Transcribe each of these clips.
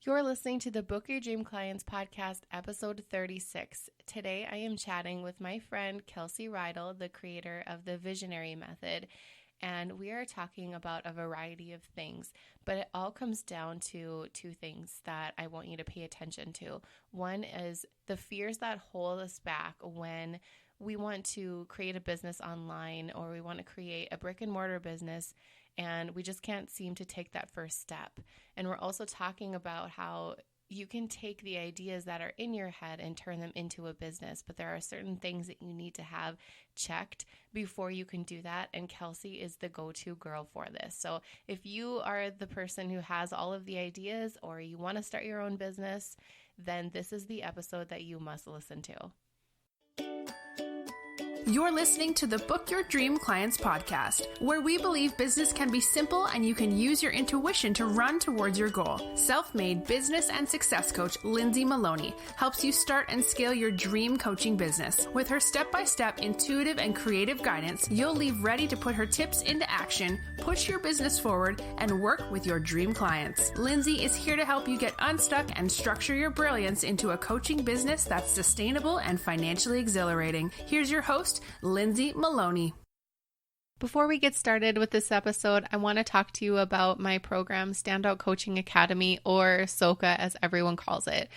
You're listening to the Book Your Dream Clients podcast, episode 36. Today, I am chatting with my friend Kelsey Reidl, the creator of the Visionary Method, and we are talking about a variety of things, but it all comes down to two things that I want you to pay attention to. One is the fears that hold us back when we want to create a business online or we want to create a brick and mortar business, and we just can't seem to take that first step. And we're also talking about how you can take the ideas that are in your head and turn them into a business, but there are certain things that you need to have checked before you can do that. And Kelsey is the go-to girl for this. So if you are the person who has all of the ideas or you want to start your own business, then this is the episode that you must listen to. You're listening to the Book Your Dream Clients podcast, where we believe business can be simple and you can use your intuition to run towards your goal. Self-made business and success coach Lindsay Maloney helps you start and scale your dream coaching business. With her step-by-step intuitive and creative guidance, you'll leave ready to put her tips into action, push your business forward, and work with your dream clients. Lindsay is here to help you get unstuck and structure your brilliance into a coaching business that's sustainable and financially exhilarating. Here's your host, Lindsay Maloney. Before we get started with this episode, I want to talk to you about my program, Standout Coaching Academy, or SOCA as everyone calls it.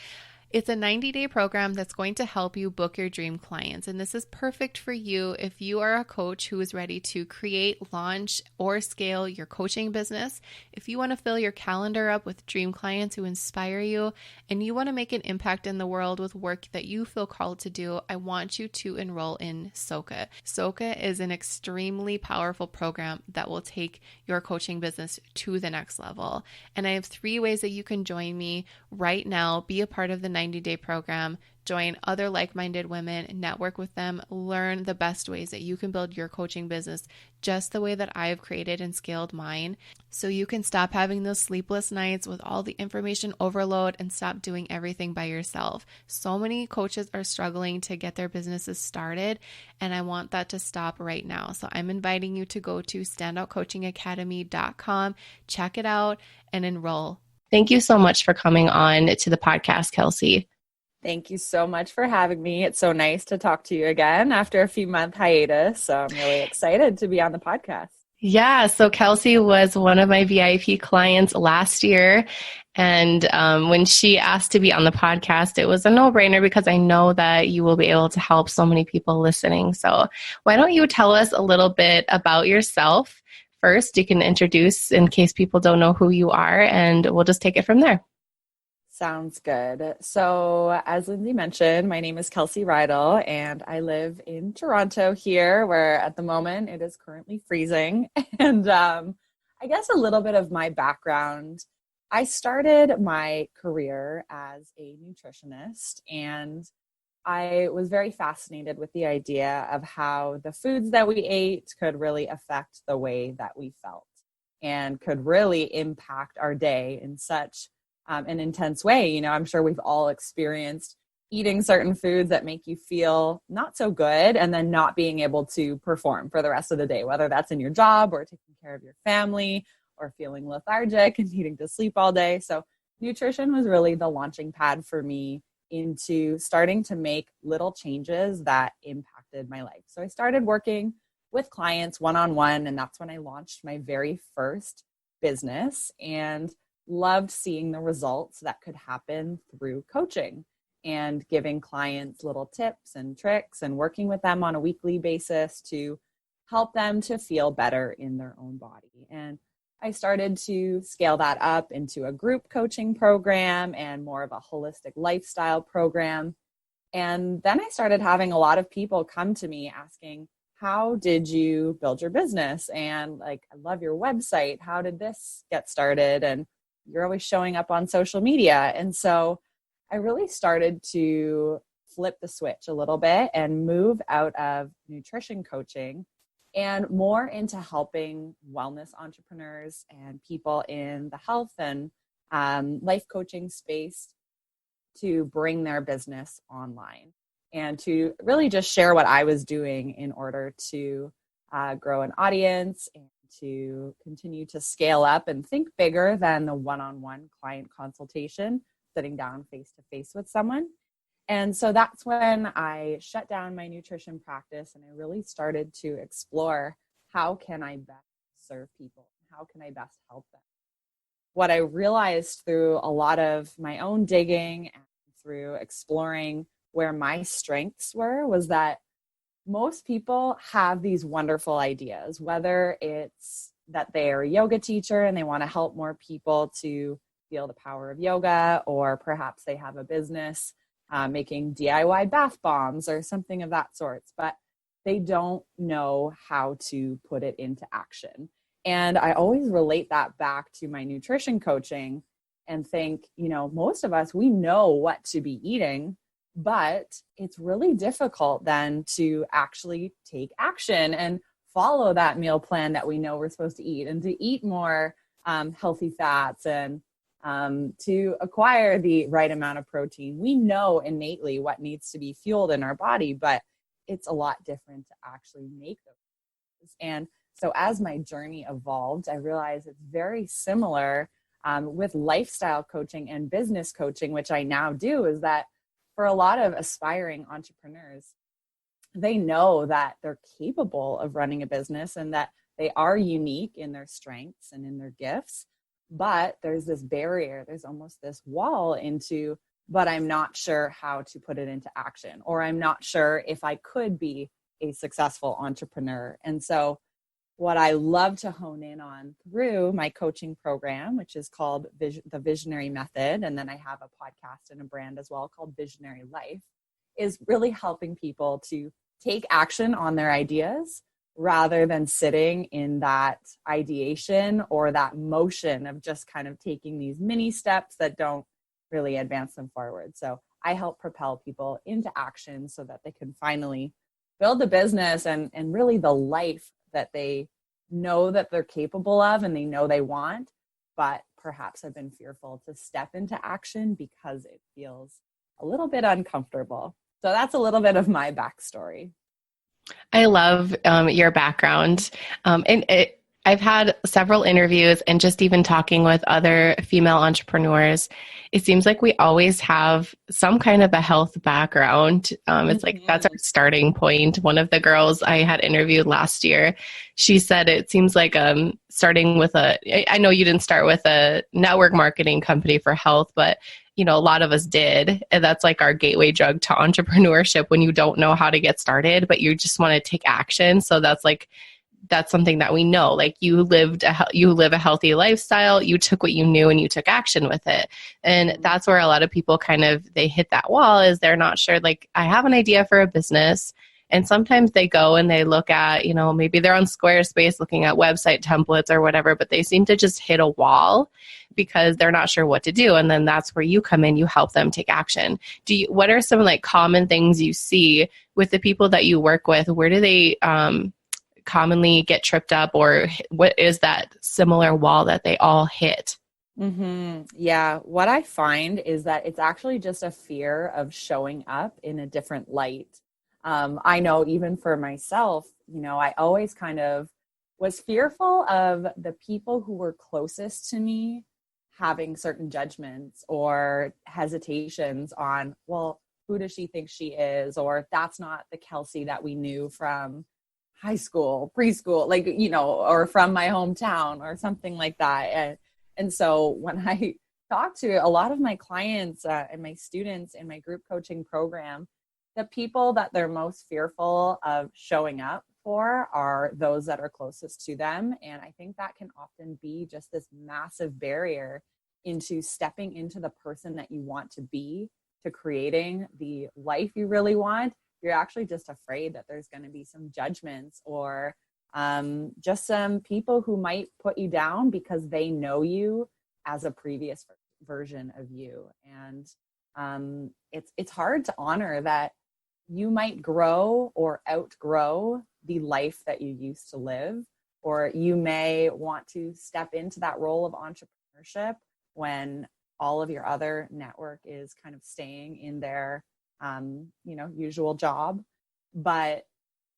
It's a 90-day program that's going to help you book your dream clients. And this is perfect for you if you are a coach who is ready to create, launch, or scale your coaching business. If you want to fill your calendar up with dream clients who inspire you, and you want to make an impact in the world with work that you feel called to do, I want you to enroll in SOCA. SOCA is an extremely powerful program that will take your coaching business to the next level. And I have 3 ways that you can join me right now, be a part of the 90-day program, join other like-minded women, network with them, learn the best ways that you can build your coaching business just the way that I've created and scaled mine, so you can stop having those sleepless nights with all the information overload and stop doing everything by yourself. So many coaches are struggling to get their businesses started, and I want that to stop right now. So I'm inviting you to go to standoutcoachingacademy.com, check it out, and enroll. Thank you so much for coming on to the podcast, Kelsey. Thank you so much for having me. It's so nice to talk to you again after a few month hiatus. So I'm really excited to be on the podcast. Yeah, so Kelsey was one of my VIP clients last year. And when she asked to be on the podcast, it was a no-brainer because I know that you will be able to help so many people listening. So why don't you tell us a little bit about yourself? First, you can introduce in case people don't know who you are, and we'll just take it from there. Sounds good. So as Lindsay mentioned, my name is Kelsey Reidl, and I live in Toronto here, where at the moment it is currently freezing. And I guess a little bit of my background. I started my career as a nutritionist, and I was very fascinated with the idea of how the foods that we ate could really affect the way that we felt and could really impact our day in such an intense way. You know, I'm sure we've all experienced eating certain foods that make you feel not so good and then not being able to perform for the rest of the day, whether that's in your job or taking care of your family or feeling lethargic and needing to sleep all day. So nutrition was really the launching pad for me into starting to make little changes that impacted my life. So I started working with clients one-on-one, and that's when I launched my very first business and loved seeing the results that could happen through coaching and giving clients little tips and tricks and working with them on a weekly basis to help them to feel better in their own body. And I started to scale that up into a group coaching program and more of a holistic lifestyle program. And then I started having a lot of people come to me asking, how did you build your business? And like, I love your website. How did this get started? And you're always showing up on social media. And so I really started to flip the switch a little bit and move out of nutrition coaching and more into helping wellness entrepreneurs and people in the health and life coaching space to bring their business online and to really just share what I was doing in order to grow an audience and to continue to scale up and think bigger than the one-on-one client consultation, sitting down face to face with someone. And so that's when I shut down my nutrition practice and I really started to explore, how can I best serve people? How can I best help them? What I realized through a lot of my own digging and through exploring where my strengths were was that most people have these wonderful ideas, whether it's that they're a yoga teacher and they want to help more people to feel the power of yoga, or perhaps they have a business making DIY bath bombs or something of that sort, but they don't know how to put it into action. And I always relate that back to my nutrition coaching and think, most of us, we know what to be eating, but it's really difficult then to actually take action and follow that meal plan that we know we're supposed to eat, and to eat more healthy fats, and to acquire the right amount of protein. We know innately what needs to be fueled in our body, but it's a lot different to actually make those. And so as my journey evolved, I realized it's very similar with lifestyle coaching and business coaching, which I now do, is that for a lot of aspiring entrepreneurs, they know that they're capable of running a business and that they are unique in their strengths and in their gifts. But there's this barrier, there's almost this wall into, but I'm not sure how to put it into action, or I'm not sure if I could be a successful entrepreneur. And so what I love to hone in on through my coaching program, which is called the Visionary Method, and then I have a podcast and a brand as well called Visionary Life, is really helping people to take action on their ideas rather than sitting in that ideation or that motion of just kind of taking these mini steps that don't really advance them forward. So I help propel people into action so that they can finally build a business and really the life that they know that they're capable of and they know they want, but perhaps have been fearful to step into action because it feels a little bit uncomfortable. So that's a little bit of my backstory. I love your background. I've had several interviews and just even talking with other female entrepreneurs, it seems like we always have some kind of a health background. It's like that's our starting point. One of the girls I had interviewed last year, she said it seems like starting with I know you didn't start with a network marketing company for health, but a lot of us did. And that's like our gateway drug to entrepreneurship when you don't know how to get started, but you just want to take action. So that's something that we know. Like you live a healthy lifestyle, you took what you knew and you took action with it. And that's where a lot of people they hit that wall, is they're not sure, like, I have an idea for a business. And sometimes they go and they look at, maybe they're on Squarespace looking at website templates or whatever, but they seem to just hit a wall because they're not sure what to do. And then that's where you come in, you help them take action. What are some common things you see with the people that you work with? Where do they commonly get tripped up, or what is that similar wall that they all hit? Yeah. What I find is that it's actually just a fear of showing up in a different light. I know even for myself, I always kind of was fearful of the people who were closest to me having certain judgments or hesitations on, well, who does she think she is? Or that's not the Kelsey that we knew from high school, preschool, or from my hometown or something like that. And so when I talk to a lot of my clients and my students in my group coaching program, the people that they're most fearful of showing up for are those that are closest to them. And I think that can often be just this massive barrier into stepping into the person that you want to be, to creating the life you really want. You're actually just afraid that there's going to be some judgments or just some people who might put you down because they know you as a previous version of you. And it's hard to honor that you might grow or outgrow the life that you used to live, or you may want to step into that role of entrepreneurship when all of your other network is kind of staying in their usual job. But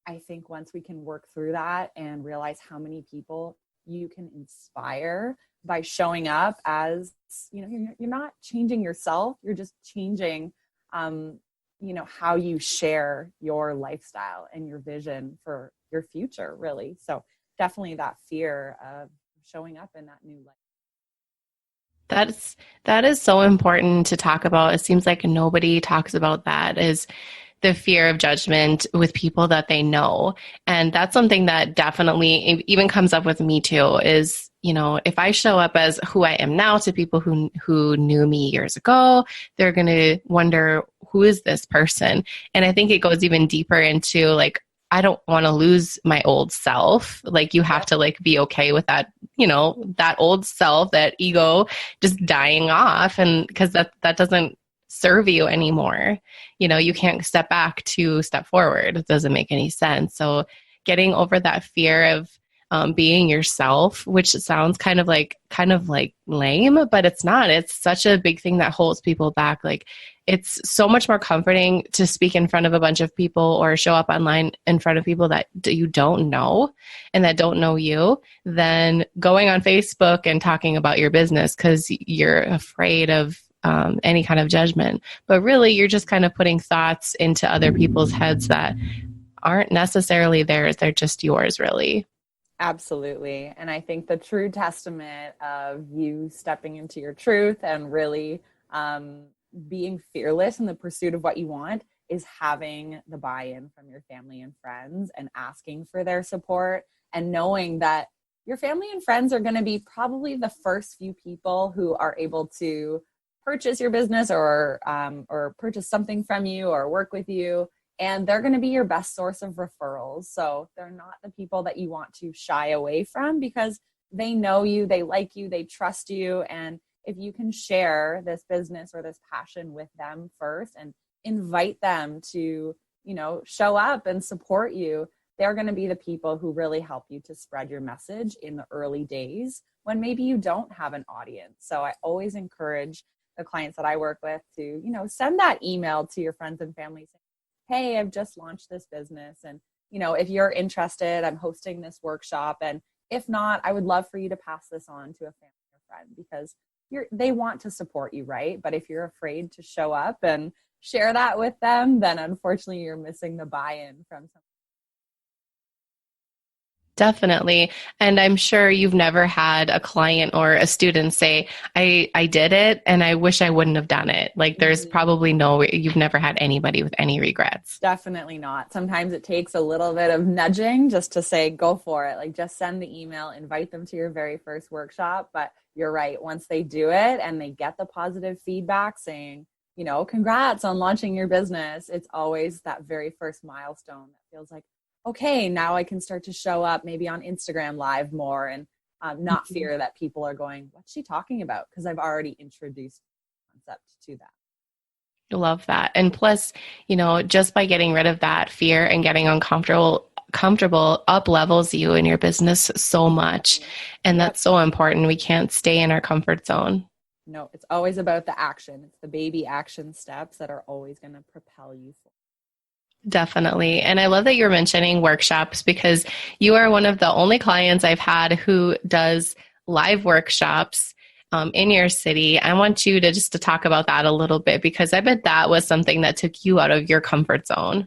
I think once we can work through that and realize how many people you can inspire by showing up as, you're not changing yourself. You're just changing, how you share your lifestyle and your vision for your future, really. So definitely that fear of showing up in that new life. That is so important to talk about. It seems like nobody talks about that, is the fear of judgment with people that they know. And that's something that definitely even comes up with me too, is, if I show up as who I am now to people who knew me years ago, they're going to wonder, who is this person? And I think it goes even deeper into like, I don't want to lose my old self. Like you have to like be okay with that, that old self, that ego just dying off. And because that doesn't serve you anymore. You can't step back to step forward. It doesn't make any sense. So getting over that fear of being yourself, which sounds kind of like lame, but it's not. It's such a big thing that holds people back. Like it's so much more comforting to speak in front of a bunch of people or show up online in front of people that you don't know and that don't know you than going on Facebook and talking about your business because you're afraid of any kind of judgment. But really, you're just kind of putting thoughts into other people's heads that aren't necessarily theirs. They're just yours, really. Absolutely. And I think the true testament of you stepping into your truth and really being fearless in the pursuit of what you want is having the buy-in from your family and friends and asking for their support and knowing that your family and friends are going to be probably the first few people who are able to purchase your business or purchase something from you or work with you. And they're going to be your best source of referrals. So they're not the people that you want to shy away from because they know you, they like you, they trust you. And if you can share this business or this passion with them first and invite them to, show up and support you, they're going to be the people who really help you to spread your message in the early days when maybe you don't have an audience. So I always encourage the clients that I work with to, send that email to your friends and family saying, hey, I've just launched this business. And, if you're interested, I'm hosting this workshop. And if not, I would love for you to pass this on to a family or friend because they want to support you, right? But if you're afraid to show up and share that with them, then unfortunately you're missing the buy-in from some. Definitely. And I'm sure you've never had a client or a student say, I did it and I wish I wouldn't have done it. Like there's probably you've never had anybody with any regrets. Definitely not. Sometimes it takes a little bit of nudging just to say, go for it. Like just send the email, invite them to your very first workshop. But you're right. Once they do it and they get the positive feedback saying, congrats on launching your business, it's always that very first milestone that feels like, okay, now I can start to show up maybe on Instagram Live more and not fear that people are going, what's she talking about? Because I've already introduced the concept to that. Love that. And plus, just by getting rid of that fear and getting comfortable up levels you in your business so much. And that's so important. We can't stay in our comfort zone. No, it's always about the action. It's the baby action steps that are always going to propel you forward. Definitely. And I love that you're mentioning workshops because you are one of the only clients I've had who does live workshops in your city. I want you to talk about that a little bit because I bet that was something that took you out of your comfort zone.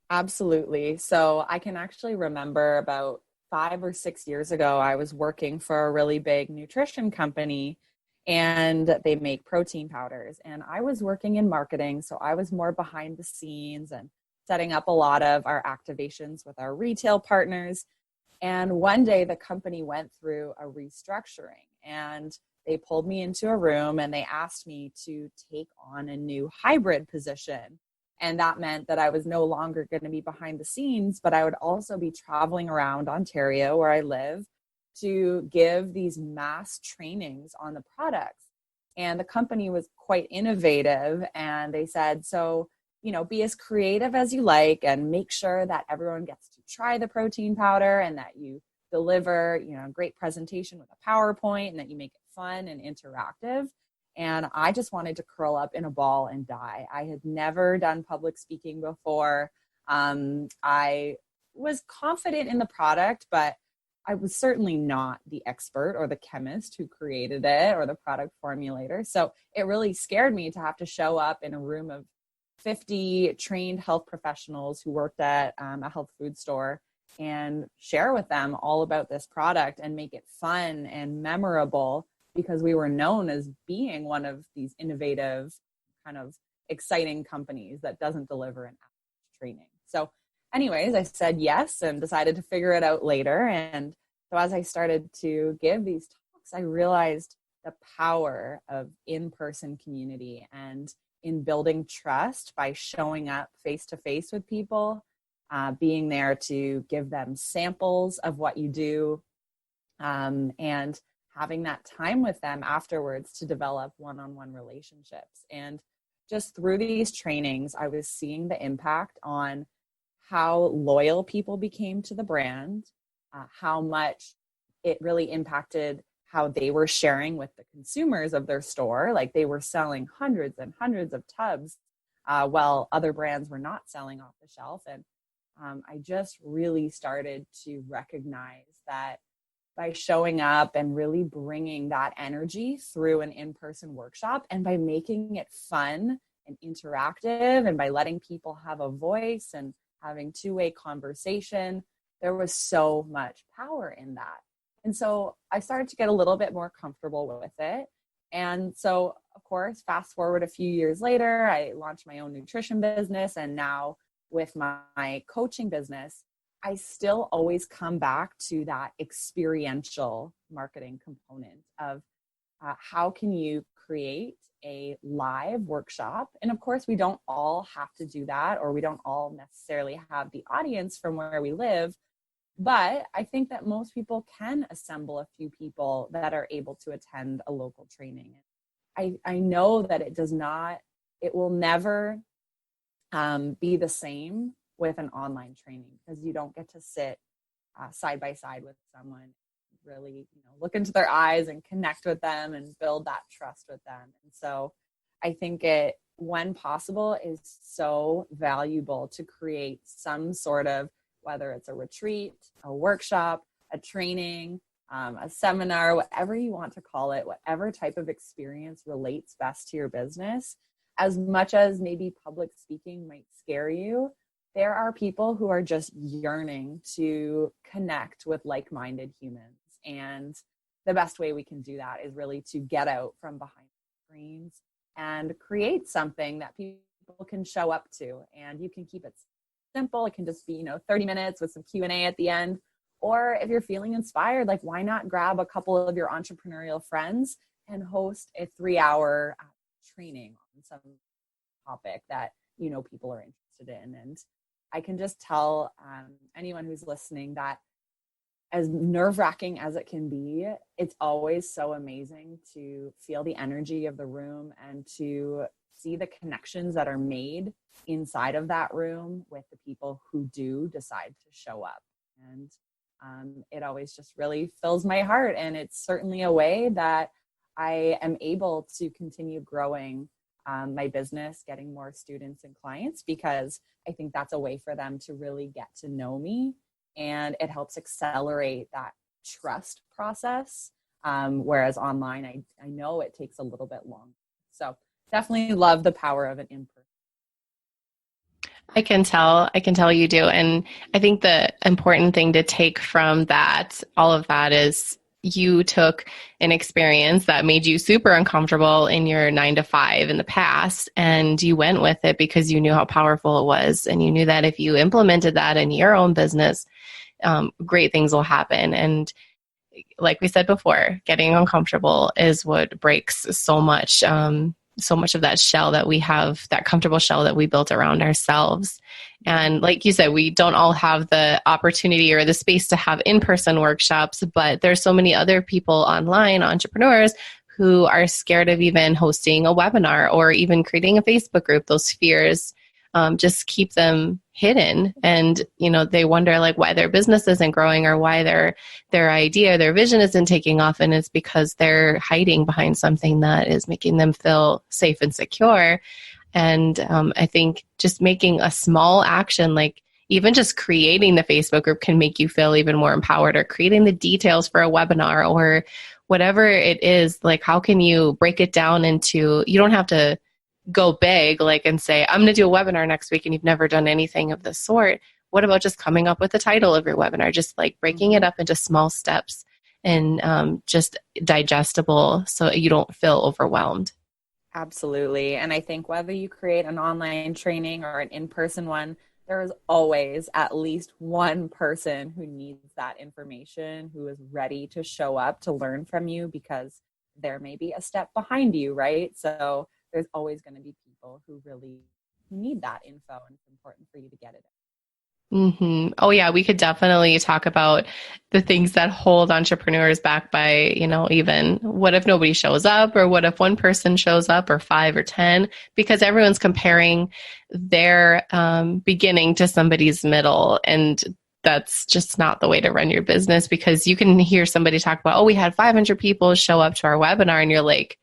Absolutely. So I can actually remember about 5 or 6 years ago, I was working for a really big nutrition company and they make protein powders. And I was working in marketing. So I was more behind the scenes and setting up a lot of our activations with our retail partners. And one day the company went through a restructuring and they pulled me into a room and they asked me to take on a new hybrid position. And that meant that I was no longer going to be behind the scenes, but I would also be traveling around Ontario where I live to give these mass trainings on the products. And the company was quite innovative and they said, so be as creative as you like and make sure that everyone gets to try the protein powder and that you deliver, a great presentation with a PowerPoint and that you make it fun and interactive. And I just wanted to curl up in a ball and die. I had never done public speaking before. I was confident in the product, but I was certainly not the expert or the chemist who created it or the product formulator. So it really scared me to have to show up in a room of 50 trained health professionals who worked at a health food store and share with them all about this product and make it fun and memorable, because we were known as being one of these innovative, kind of exciting companies that doesn't deliver an training. So anyways, I said yes and decided to figure it out later. And so as I started to give these talks, I realized the power of in-person community and in building trust by showing up face-to-face with people, being there to give them samples of what you do, and having that time with them afterwards to develop one-on-one relationships. And just through these trainings, I was seeing the impact on how loyal people became to the brand, how much it really impacted how they were sharing with the consumers of their store. Like they were selling hundreds and hundreds of tubs while other brands were not selling off the shelf. And I just really started to recognize that by showing up and really bringing that energy through an in-person workshop, and by making it fun and interactive, and by letting people have a voice and having two-way conversation, there was so much power in that. And so I started to get a little bit more comfortable with it. And so, of course, fast forward a few years later, I launched my own nutrition business. And now with my coaching business, I still always come back to that experiential marketing component of how can you create a live workshop. And of course, we don't all have to do that, or we don't all necessarily have the audience from where we live. But I think that most people can assemble a few people that are able to attend a local training. I know that it will never be the same with an online training, because you don't get to sit side by side with someone, really, look into their eyes and connect with them and build that trust with them. And so I think it, when possible, is so valuable to create some sort of, whether it's a retreat, a workshop, a training, a seminar, whatever you want to call it, whatever type of experience relates best to your business. As much as maybe public speaking might scare you, there are people who are just yearning to connect with like-minded humans. And the best way we can do that is really to get out from behind the screens and create something that people can show up to. And you can keep it simple. It can just be, 30 minutes with some Q&A at the end. Or if you're feeling inspired, like, why not grab a couple of your entrepreneurial friends and host a 3-hour training on some topic that people are interested in. And I can just tell anyone who's listening that, as nerve-wracking as it can be, it's always so amazing to feel the energy of the room and to see the connections that are made inside of that room with the people who do decide to show up. And it always just really fills my heart. And it's certainly a way that I am able to continue growing my business, getting more students and clients, because I think that's a way for them to really get to know me. And it helps accelerate that trust process. Whereas online, I know it takes a little bit longer. So definitely love the power of an in-person. I can tell you do. And I think the important thing to take from that, all of that, is you took an experience that made you super uncomfortable in your 9-to-5 in the past, and you went with it because you knew how powerful it was. And you knew that if you implemented that in your own business, great things will happen. And like we said before, getting uncomfortable is what breaks so much of that shell that we have, that comfortable shell that we built around ourselves. And like you said, we don't all have the opportunity or the space to have in-person workshops, but there's so many other people online, entrepreneurs, who are scared of even hosting a webinar or even creating a Facebook group. Those fears just keep them hidden. And, they wonder why their business isn't growing, or why their idea, their vision isn't taking off. And it's because they're hiding behind something that is making them feel safe and secure. And I think just making a small action, like even just creating the Facebook group can make you feel even more empowered, or creating the details for a webinar or whatever it is. Like, how can you break it down into, you don't have to go big, like, and say, I'm going to do a webinar next week and you've never done anything of the sort. What about just coming up with the title of your webinar, just like breaking it up into small steps and just digestible so you don't feel overwhelmed? Absolutely. And I think whether you create an online training or an in-person one, there is always at least one person who needs that information, who is ready to show up to learn from you, because there may be a step behind you, right? So there's always going to be people who really need that info, and it's important for you to get it. Mm-hmm. Oh yeah, we could definitely talk about the things that hold entrepreneurs back by, even what if nobody shows up, or what if one person shows up, or 5 or 10, because everyone's comparing their beginning to somebody's middle. And that's just not the way to run your business, because you can hear somebody talk about, oh, we had 500 people show up to our webinar. And you're like,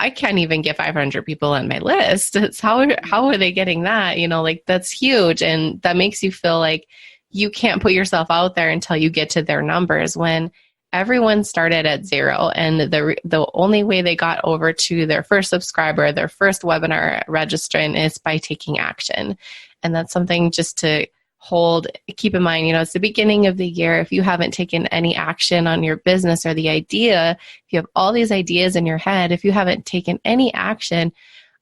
I can't even get 500 people on my list. It's how are they getting that? Like, that's huge. And that makes you feel like you can't put yourself out there until you get to their numbers, when everyone started at 0. And the only way they got over to their first subscriber, their first webinar registrant, is by taking action. And that's something just to keep in mind. It's the beginning of the year. If you haven't taken any action on your business or the idea, if you have all these ideas in your head, if you haven't taken any action,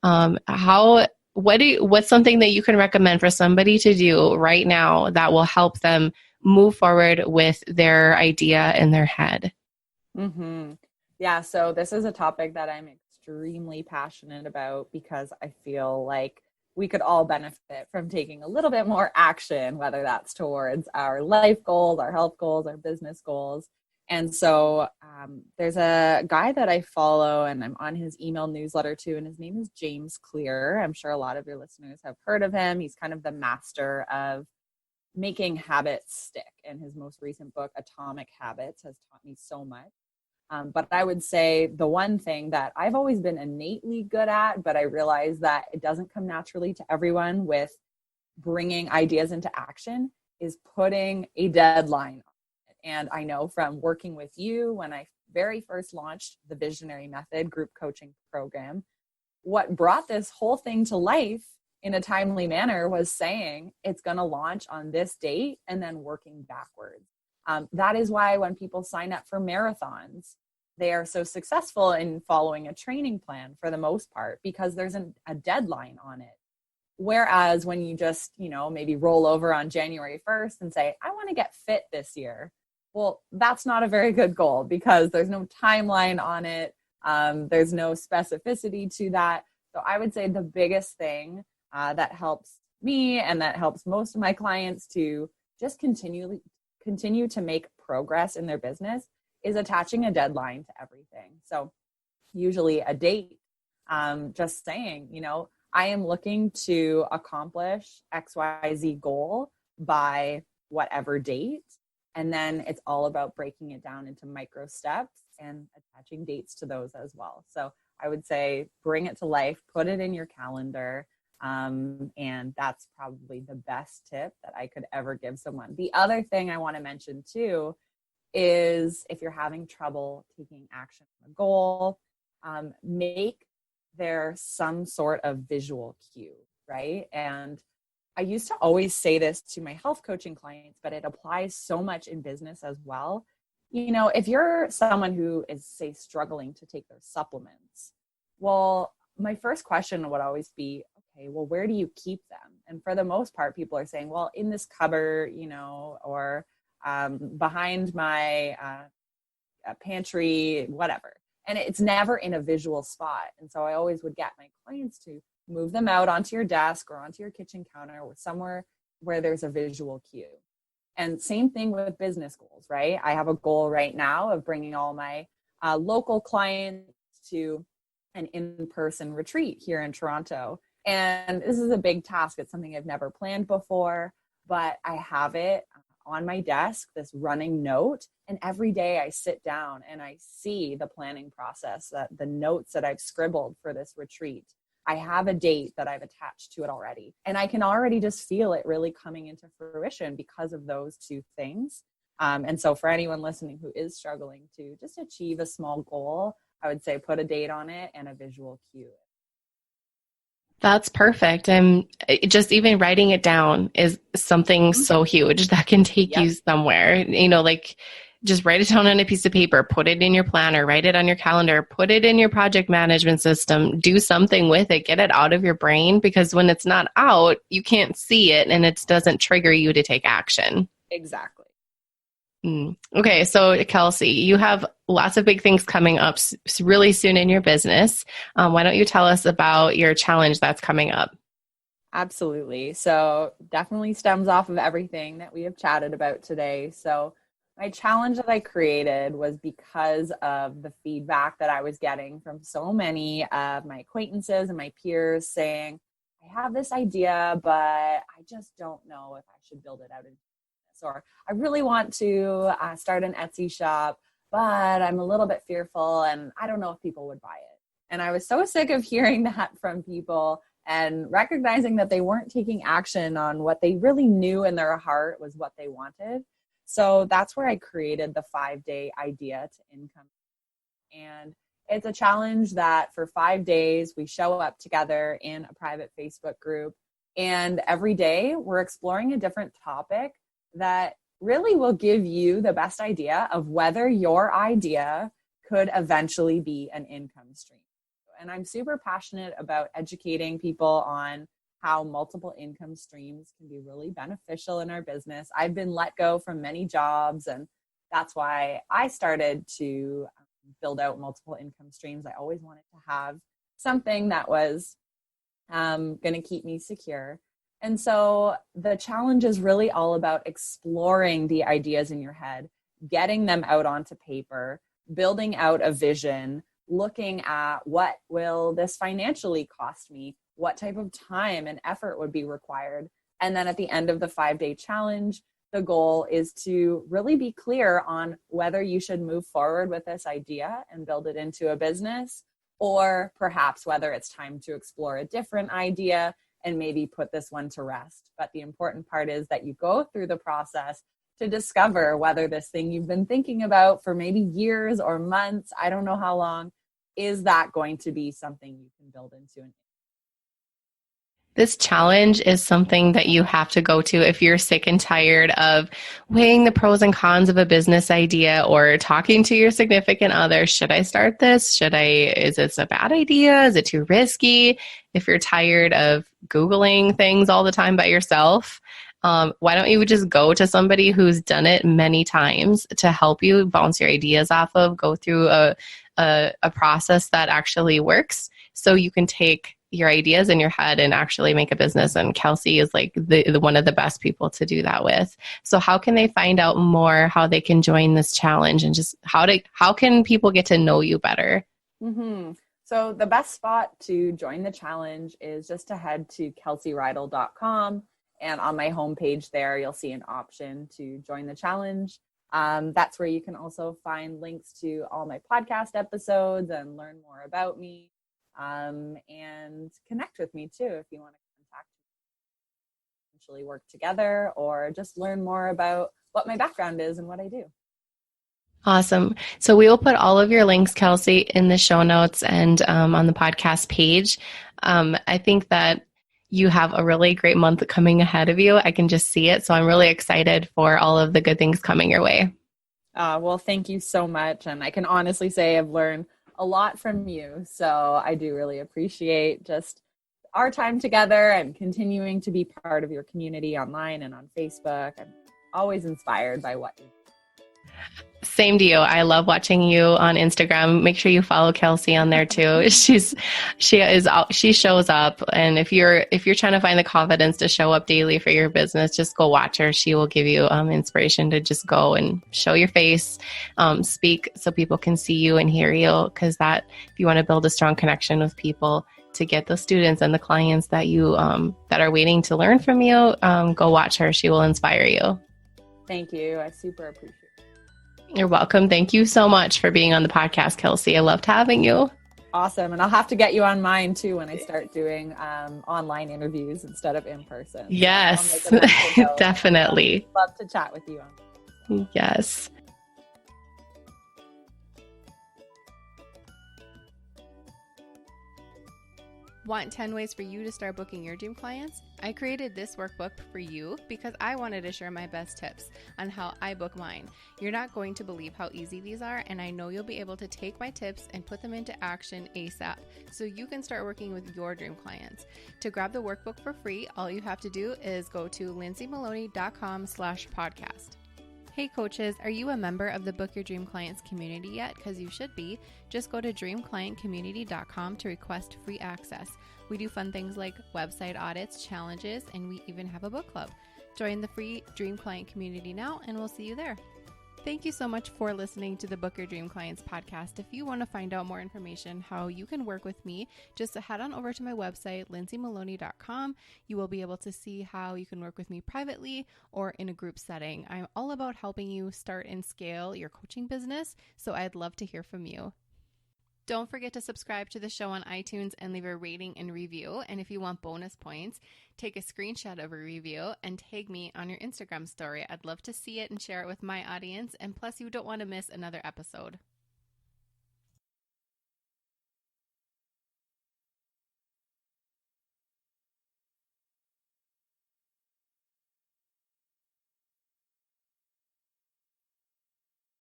what's something that you can recommend for somebody to do right now that will help them move forward with their idea in their head? Mm-hmm. Yeah. So this is a topic that I'm extremely passionate about, because I feel like we could all benefit from taking a little bit more action, whether that's towards our life goals, our health goals, our business goals. And so there's a guy that I follow, and I'm on his email newsletter too, and his name is James Clear. I'm sure a lot of your listeners have heard of him. He's kind of the master of making habits stick. And his most recent book, Atomic Habits, has taught me so much. But I would say the one thing that I've always been innately good at, but I realize that it doesn't come naturally to everyone with bringing ideas into action, is putting a deadline on it. And I know from working with you, when I very first launched the Visionary Method group coaching program, what brought this whole thing to life in a timely manner was saying it's going to launch on this date and then working backwards. That is why when people sign up for marathons, they are so successful in following a training plan for the most part, because there's a deadline on it. Whereas when you just, maybe roll over on January 1st and say, I want to get fit this year. Well, that's not a very good goal, because there's no timeline on it. There's no specificity to that. So I would say the biggest thing that helps me, and that helps most of my clients to just continue to make progress in their business, is attaching a deadline to everything. So usually a date, just saying, I am looking to accomplish XYZ goal by whatever date. And then it's all about breaking it down into micro steps and attaching dates to those as well. So I would say bring it to life, put it in your calendar. And that's probably the best tip that I could ever give someone. The other thing I want to mention too is, if you're having trouble taking action on a goal, make there some sort of visual cue, right? And I used to always say this to my health coaching clients, but it applies so much in business as well. If you're someone who is, say, struggling to take their supplements, well, my first question would always be, okay, well, where do you keep them? And for the most part, people are saying, well, in this cupboard, or behind my pantry, whatever. And it's never in a visual spot. And so I always would get my clients to move them out onto your desk or onto your kitchen counter, or somewhere where there's a visual cue. And same thing with business goals, right? I have a goal right now of bringing all my local clients to an in-person retreat here in Toronto. And this is a big task. It's something I've never planned before, but I have it on my desk, this running note. And every day I sit down and I see the planning process, that the notes that I've scribbled for this retreat. I have a date that I've attached to it already. And I can already just feel it really coming into fruition because of those two things. And so for anyone listening who is struggling to just achieve a small goal, I would say put a date on it and a visual cue. That's perfect. And just even writing it down is something so huge that can take you somewhere, like just write it down on a piece of paper, put it in your planner, write it on your calendar, put it in your project management system, do something with it, get it out of your brain, because when it's not out, you can't see it and it doesn't trigger you to take action. Exactly. Okay. So Kelsey, you have lots of big things coming up really soon in your business. Why don't you tell us about your challenge that's coming up? Absolutely. So definitely stems off of everything that we have chatted about today. So my challenge that I created was because of the feedback that I was getting from so many of my acquaintances and my peers saying, I have this idea, but I just don't know if I should build it out into business. Or I really want to start an Etsy shop, but I'm a little bit fearful and I don't know if people would buy it. And I was so sick of hearing that from people and recognizing that they weren't taking action on what they really knew in their heart was what they wanted. So that's where I created the 5-day idea to income. And it's a challenge that for 5 days, we show up together in a private Facebook group. And every day we're exploring a different topic that really will give you the best idea of whether your idea could eventually be an income stream. And I'm super passionate about educating people on how multiple income streams can be really beneficial in our business. I've been let go from many jobs, and that's why I started to build out multiple income streams. I always wanted to have something that was going to keep me secure. And so the challenge is really all about exploring the ideas in your head, getting them out onto paper, building out a vision, looking at what will this financially cost me? What type of time and effort would be required? And then at the end of the 5-day challenge, the goal is to really be clear on whether you should move forward with this idea and build it into a business, or perhaps whether it's time to explore a different idea and maybe put this one to rest. But the important part is that you go through the process to discover whether this thing you've been thinking about for maybe years or months, I don't know how long, is that going to be something you can build into? This challenge is something that you have to go to if you're sick and tired of weighing the pros and cons of a business idea or talking to your significant other. Should I start this? Is this a bad idea? Is it too risky? If you're tired of Googling things all the time by yourself, why don't you just go to somebody who's done it many times to help you bounce your ideas off of, go through a process that actually works so you can take your ideas in your head and actually make a business. And Kelsey is like the one of the best people to do that with. So how can they find out more, how they can join this challenge, and just how can people get to know you better? Mm-hmm. So the best spot to join the challenge is just to head to kelseyreidl.com. And on my homepage there, you'll see an option to join the challenge. That's where you can also find links to all my podcast episodes and learn more about me. And connect with me too if you want to contact me, potentially work together, or just learn more about what my background is and what I do. Awesome. So we will put all of your links, Kelsey, in the show notes and on the podcast page. I think that you have a really great month coming ahead of you. I can just see it. So I'm really excited for all of the good things coming your way. Well, thank you so much. And I can honestly say I've learned a lot from you. So I do really appreciate just our time together and continuing to be part of your community online and on Facebook. I'm always inspired by what you do. Same to you. I love watching you on Instagram. Make sure you follow Kelsey on there too. She shows up, and if you're trying to find the confidence to show up daily for your business, just go watch her. She will give you inspiration to just go and show your face, speak so people can see you and hear you. Because if you want to build a strong connection with people to get the students and the clients that you that are waiting to learn from you, go watch her. She will inspire you. Thank you. I super appreciate it. You're welcome. Thank you so much for being on the podcast, Kelsey. I loved having you. Awesome. And I'll have to get you on mine too when I start doing online interviews instead of in person. Yes, So definitely. Love to chat with you on that. Yes. Want 10 ways for you to start booking your dream clients? I created this workbook for you because I wanted to share my best tips on how I book mine. You're not going to believe how easy these are, and I know you'll be able to take my tips and put them into action ASAP so you can start working with your dream clients. To grab the workbook for free, all you have to do is go to lindsaymaloney.com/podcast. Hey coaches, are you a member of the Book Your Dream Clients community yet? Because you should be. Just go to dreamclientcommunity.com to request free access. We do fun things like website audits, challenges, and we even have a book club. Join the free Dream Client community now, and we'll see you there. Thank you so much for listening to the Book Your Dream Clients podcast. If you want to find out more information how you can work with me, just head on over to my website, lindsaymaloney.com. You will be able to see how you can work with me privately or in a group setting. I'm all about helping you start and scale your coaching business, so I'd love to hear from you. Don't forget to subscribe to the show on iTunes and leave a rating and review. And if you want bonus points, take a screenshot of a review and tag me on your Instagram story. I'd love to see it and share it with my audience. And plus, you don't want to miss another episode.